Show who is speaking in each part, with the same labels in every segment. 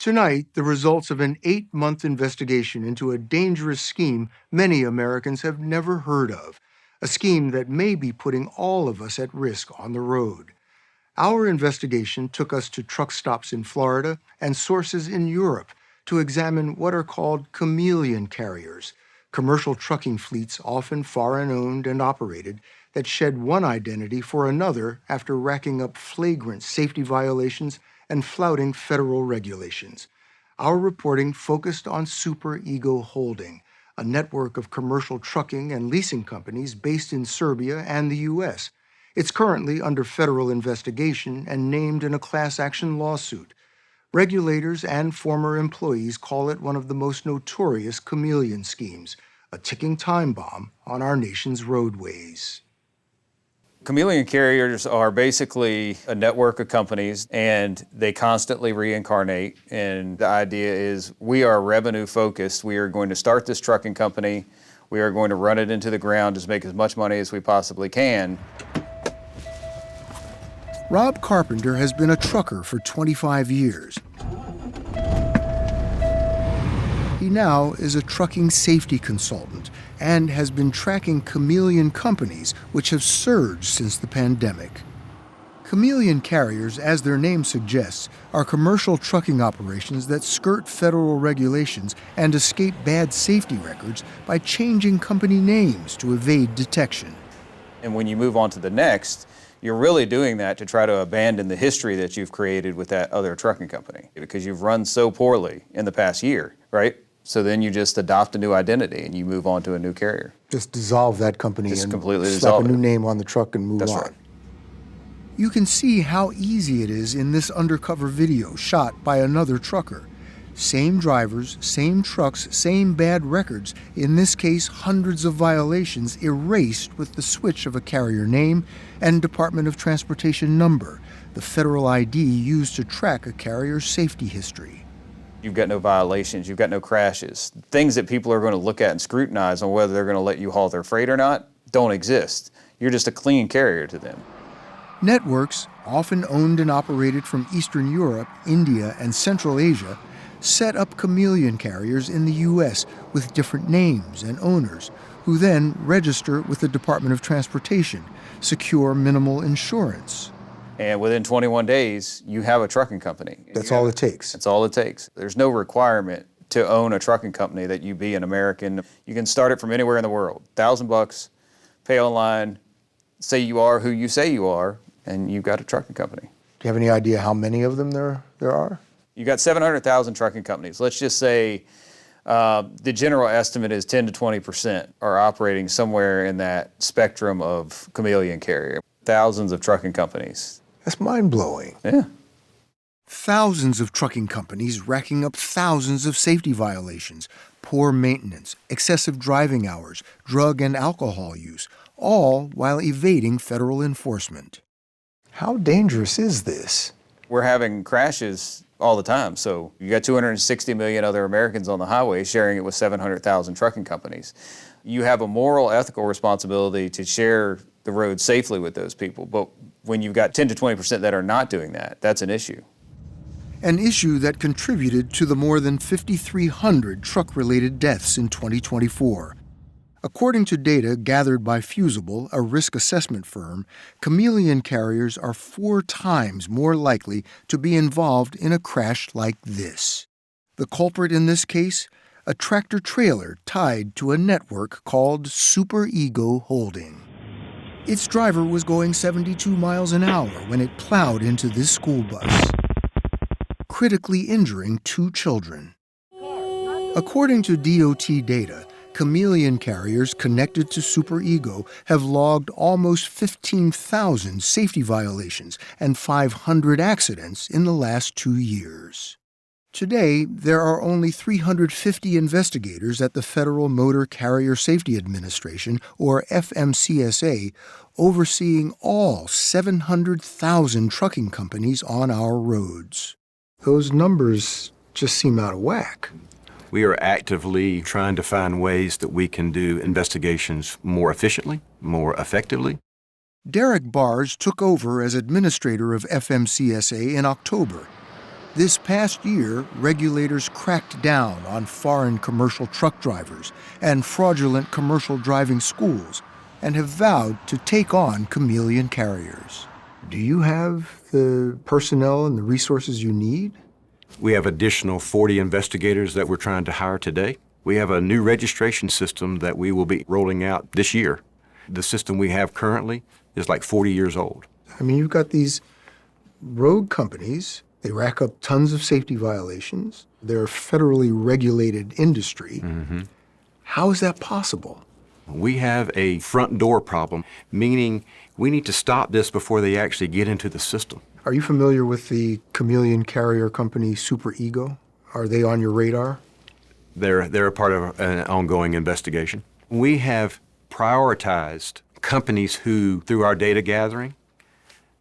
Speaker 1: Tonight, the results of an 8-month investigation into a dangerous scheme many Americans have never heard of, a scheme that may be putting all of us at risk on the road. Our investigation took us to truck stops in Florida and sources in Europe to examine what are called chameleon carriers, commercial trucking fleets often foreign-owned and operated that shed one identity for another after racking up flagrant safety violations and flouting federal regulations. Our reporting focused on Super Ego Holding, a network of commercial trucking and leasing companies based in Serbia and the U.S. It's currently under federal investigation and named in a class action lawsuit. Regulators and former employees call it one of the most notorious chameleon schemes, a ticking time bomb on our nation's roadways.
Speaker 2: Chameleon carriers are basically a network of companies, and they constantly reincarnate. And the idea is we are revenue focused. We are going to start this trucking company. We are going to run it into the ground to make as much money as we possibly can.
Speaker 1: Rob Carpenter has been a trucker for 25 years. He now is a trucking safety consultant and has been tracking chameleon companies, which have surged since the pandemic. Chameleon carriers, as their name suggests, are commercial trucking operations that skirt federal regulations and escape bad safety records by changing company names to evade detection.
Speaker 2: And when you move on to the next, you're really doing that to try to abandon the history that you've created with that other trucking company because you've run so poorly in the past year, right? So then you just adopt a new identity and you move on to a new carrier.
Speaker 1: Just dissolve that company
Speaker 2: Just
Speaker 1: and
Speaker 2: completely
Speaker 1: slap
Speaker 2: dissolve
Speaker 1: a new
Speaker 2: it.
Speaker 1: name on the truck and move
Speaker 2: That's
Speaker 1: on.
Speaker 2: right.
Speaker 1: You can see how easy it is in this undercover video shot by another trucker. Same drivers, same trucks, same bad records, in this case hundreds of violations erased with the switch of a carrier name and Department of Transportation number, the federal ID used to track a carrier's safety history.
Speaker 2: You've got no violations, you've got no crashes. Things that people are going to look at and scrutinize on whether they're going to let you haul their freight or not don't exist. You're just a clean carrier to them.
Speaker 1: Networks, often owned and operated from Eastern Europe, India, and Central Asia, set up chameleon carriers in the U.S. with different names and owners, who then register with the Department of Transportation, secure minimal insurance.
Speaker 2: And within 21 days, you have a trucking company.
Speaker 1: That's all it takes.
Speaker 2: That's all it takes. There's no requirement to own a trucking company that you be an American. You can start it from anywhere in the world. $1,000, pay online, say you are who you say you are, and you've got a trucking company.
Speaker 1: Do you have any idea how many of them there are?
Speaker 2: You got 700,000 trucking companies. Let's just say the general estimate is 10 to 20% are operating somewhere in that spectrum of chameleon carrier. Thousands of trucking companies.
Speaker 1: That's mind-blowing.
Speaker 2: Yeah.
Speaker 1: Thousands of trucking companies racking up thousands of safety violations, poor maintenance, excessive driving hours, drug and alcohol use, all while evading federal enforcement. How dangerous is this?
Speaker 2: We're having crashes all the time. So you got 260 million other Americans on the highway sharing it with 700,000 trucking companies. You have a moral, ethical responsibility to share the road safely with those people. But when you've got 10 to 20% that are not doing that, that's an issue.
Speaker 1: An issue that contributed to the more than 5,300 truck-related deaths in 2024. According to data gathered by Fusible, a risk assessment firm, chameleon carriers are 4 times more likely to be involved in a crash like this. The culprit in this case? A tractor-trailer tied to a network called Super Ego Holding. Its driver was going 72 miles an hour when it plowed into this school bus, critically injuring 2 children. According to DOT data, chameleon carriers connected to Super Ego have logged almost 15,000 safety violations and 500 accidents in the last 2 years. Today, there are only 350 investigators at the Federal Motor Carrier Safety Administration, or FMCSA, overseeing all 700,000 trucking companies on our roads. Those numbers just seem out of whack.
Speaker 3: We are actively trying to find ways that we can do investigations more efficiently, more effectively.
Speaker 1: Derek Bars took over as administrator of FMCSA in October. This past year, regulators cracked down on foreign commercial truck drivers and fraudulent commercial driving schools and have vowed to take on chameleon carriers. Do you have the personnel and the resources you need?
Speaker 3: We have additional 40 investigators that we're trying to hire today. We have a new registration system that we will be rolling out this year. The system we have currently is like 40 years old.
Speaker 1: I mean, you've got these rogue companies. They rack up tons of safety violations. They're a federally regulated industry. How is that possible?
Speaker 3: We have a front door problem, meaning we need to stop this before they actually get into the system.
Speaker 1: Are you familiar with the chameleon carrier company Super Ego? Are they on your radar?
Speaker 3: They're a part of an ongoing investigation. We have prioritized companies who, through our data gathering,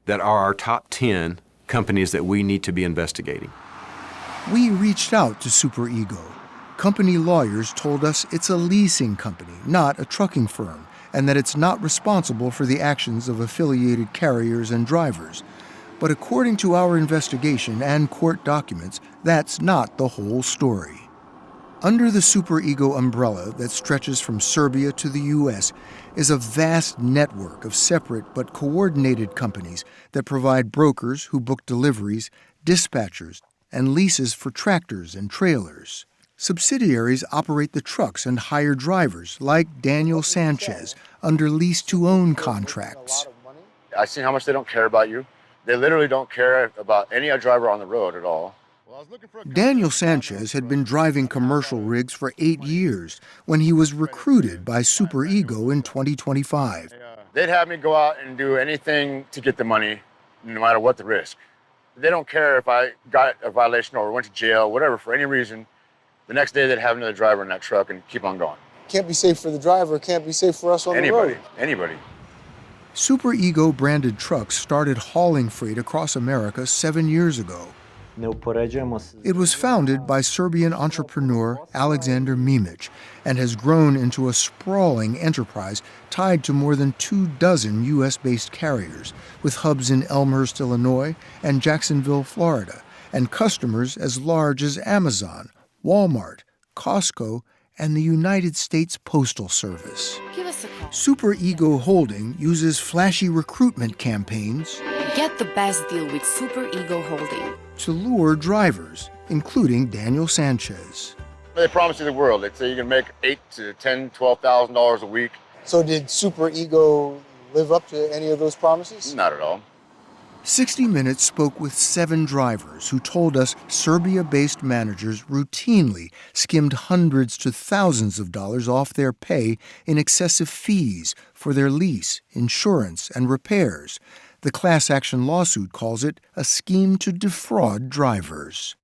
Speaker 3: that are our top 10 companies that we need to be investigating.
Speaker 1: We reached out to Super Ego. Company lawyers told us it's a leasing company, not a trucking firm, and that it's not responsible for the actions of affiliated carriers and drivers. But according to our investigation and court documents, that's not the whole story. Under the Super Ego umbrella that stretches from Serbia to the U.S. is a vast network of separate but coordinated companies that provide brokers who book deliveries, dispatchers, and leases for tractors and trailers. Subsidiaries operate the trucks and hire drivers, like Daniel Sanchez, under lease-to-own contracts.
Speaker 4: I've seen how much they don't care about you. They literally don't care about any driver on the road at all.
Speaker 1: Daniel Sanchez had been driving commercial rigs for 8 years when he was recruited by Super Ego in 2025.
Speaker 4: They'd have me go out and do anything to get the money, no matter what the risk. They don't care if I got a violation or went to jail, whatever, for any reason. The next day, they'd have another driver in that truck and keep on going.
Speaker 5: Can't be safe for the driver, can't be safe for us on the road.
Speaker 4: Anybody.
Speaker 1: Super Ego branded trucks started hauling freight across America 7 years ago. It was founded by Serbian entrepreneur Alexander Mimic and has grown into a sprawling enterprise tied to more than 24 U.S.-based carriers, with hubs in Elmhurst, Illinois, and Jacksonville, Florida, and customers as large as Amazon, Walmart, Costco, and the United States Postal Service.
Speaker 6: Give us a call.
Speaker 1: Super Ego Holding uses flashy recruitment campaigns
Speaker 6: Get the best deal with Super Ego Holding
Speaker 1: to lure drivers, including Daniel Sanchez.
Speaker 4: They promise you the world. They say you can make $8,000 to $10,000, $12,000 a week.
Speaker 5: So did Super Ego live up to any of those promises?
Speaker 4: Not at all.
Speaker 1: 60 Minutes spoke with 7 drivers who told us Serbia-based managers routinely skimmed hundreds to thousands of dollars off their pay in excessive fees for their lease, insurance, and repairs. The class action lawsuit calls it a scheme to defraud drivers.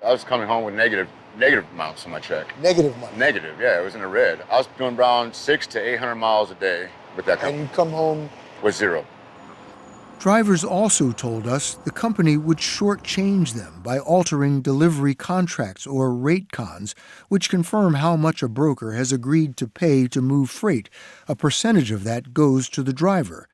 Speaker 4: I was coming home with negative amounts on my check.
Speaker 5: Negative money.
Speaker 4: Negative, yeah, it was in the red. I was doing around 600 to 800 miles a day with that company.
Speaker 5: And you come home
Speaker 4: With zero.
Speaker 1: Drivers also told us the company would shortchange them by altering delivery contracts or rate cons, which confirm how much a broker has agreed to pay to move freight. A percentage of that goes to the driver.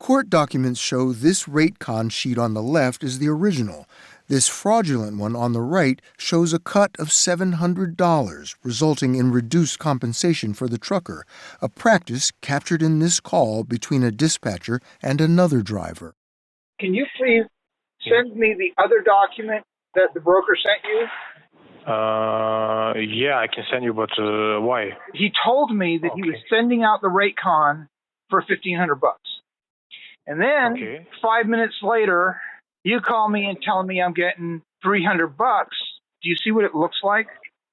Speaker 1: Court documents show this rate con sheet on the left is the original. This fraudulent one on the right shows a cut of $700, resulting in reduced compensation for the trucker, a practice captured in this call between a dispatcher and another driver.
Speaker 7: Can you please send me the other document that the broker sent you?
Speaker 8: Yeah, I can send you, but why?
Speaker 7: He told me that he was sending out the rate con for $1,500. And then 5 minutes later, you call me and tell me I'm getting $300. Do you see what it looks like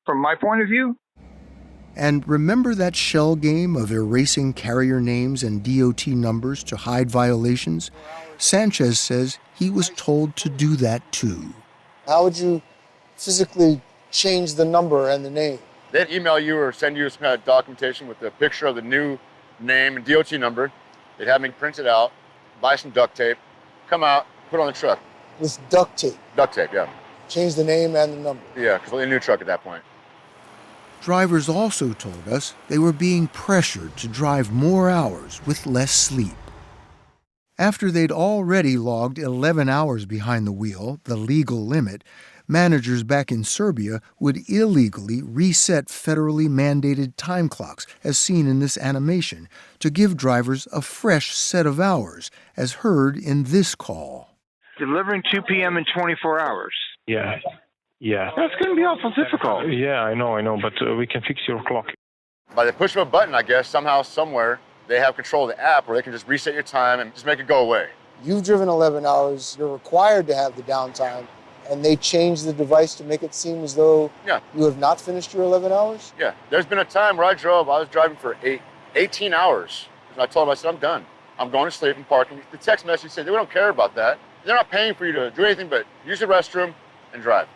Speaker 7: from my point of view?
Speaker 1: And remember that shell game of erasing carrier names and DOT numbers to hide violations? Sanchez says he was told to do that too.
Speaker 5: how would you physically change the number and the name?
Speaker 4: They'd email you or send you some kind of documentation with a picture of the new name and DOT number. They'd have me print it out, buy some duct tape, come out, put it on the truck.
Speaker 5: With duct tape?
Speaker 4: Duct tape, yeah.
Speaker 5: Change the name and the number?
Speaker 4: Yeah, completely new truck at that point.
Speaker 1: Drivers also told us they were being pressured to drive more hours with less sleep. After they'd already logged 11 hours behind the wheel, the legal limit, managers back in Serbia would illegally reset federally mandated time clocks, as seen in this animation, to give drivers a fresh set of hours, as heard in this call.
Speaker 7: Delivering 2 p.m. in 24 hours.
Speaker 8: Yeah.
Speaker 7: That's going to be awful difficult.
Speaker 8: Yeah, I know, but we can fix your clock.
Speaker 4: By the push of a button, I guess, somehow, somewhere, they have control of the app where they can just reset your time and just make it go away.
Speaker 5: You've driven 11 hours, you're required to have the downtime, and they change the device to make it seem as though you have not finished your 11 hours?
Speaker 4: Yeah, there's been a time where I was driving for 18 hours. And I told them, I said, I'm done. I'm going to sleep and parking. The text message said, they don't care about that. They're not paying for you to do anything but use the restroom and drive.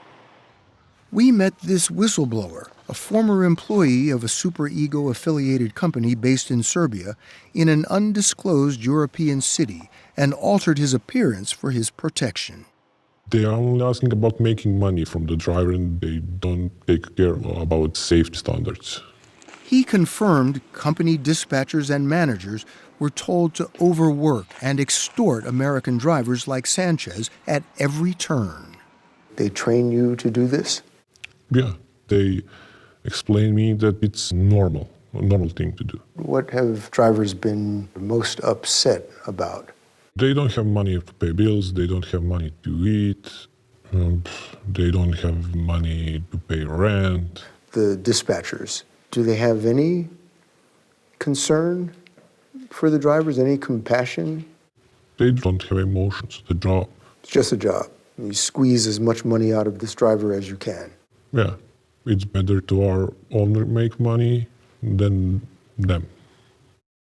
Speaker 1: We met this whistleblower, a former employee of a superego-affiliated company based in Serbia, in an undisclosed European city, and altered his appearance for his protection.
Speaker 9: They are only asking about making money from the driver, and they don't take care about safety standards.
Speaker 1: He confirmed company dispatchers and managers were told to overwork and extort American drivers like Sanchez at every turn.
Speaker 5: They train you to do this?
Speaker 9: Yeah, they explain me that it's a normal thing to do.
Speaker 5: What have drivers been most upset about?
Speaker 9: They don't have money to pay bills, they don't have money to eat, they don't have money to pay rent.
Speaker 5: The dispatchers, do they have any concern for the drivers, any compassion?
Speaker 9: They don't have emotions, the job.
Speaker 5: It's just a job. You squeeze as much money out of this driver as you can.
Speaker 9: Yeah, it's better to our owner make money than them.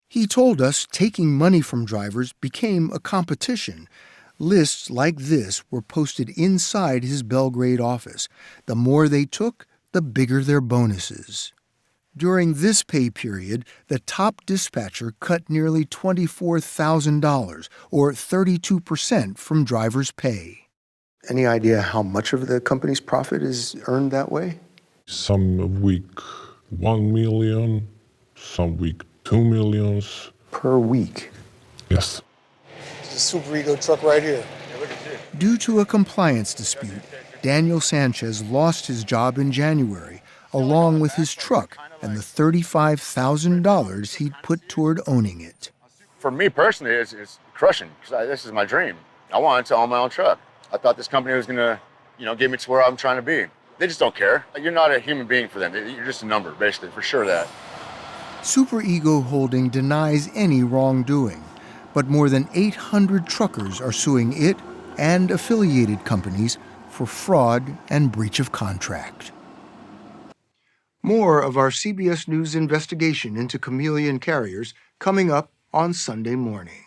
Speaker 1: He told us taking money from drivers became a competition. Lists like this were posted inside his Belgrade office. The more they took, the bigger their bonuses. During this pay period, the top dispatcher cut nearly $24,000, or 32% from drivers' pay.
Speaker 5: Any idea how much of the company's profit is earned that way?
Speaker 9: Some week 1 million, some week 2 millions.
Speaker 5: Per week?
Speaker 9: Yes.
Speaker 5: It's a Super Ego truck right here.
Speaker 1: Due to a compliance dispute, Daniel Sanchez lost his job in January, along with his truck and the $35,000 he'd put toward owning it.
Speaker 4: For me personally, it's crushing, because this is my dream. I wanted to own my own truck. I thought this company was going to, get me to where I'm trying to be. They just don't care. You're not a human being for them. You're just a number, basically, for sure that.
Speaker 1: Super Ego Holding denies any wrongdoing, but more than 800 truckers are suing it and affiliated companies for fraud and breach of contract. More of our CBS News investigation into Chameleon carriers coming up on Sunday morning.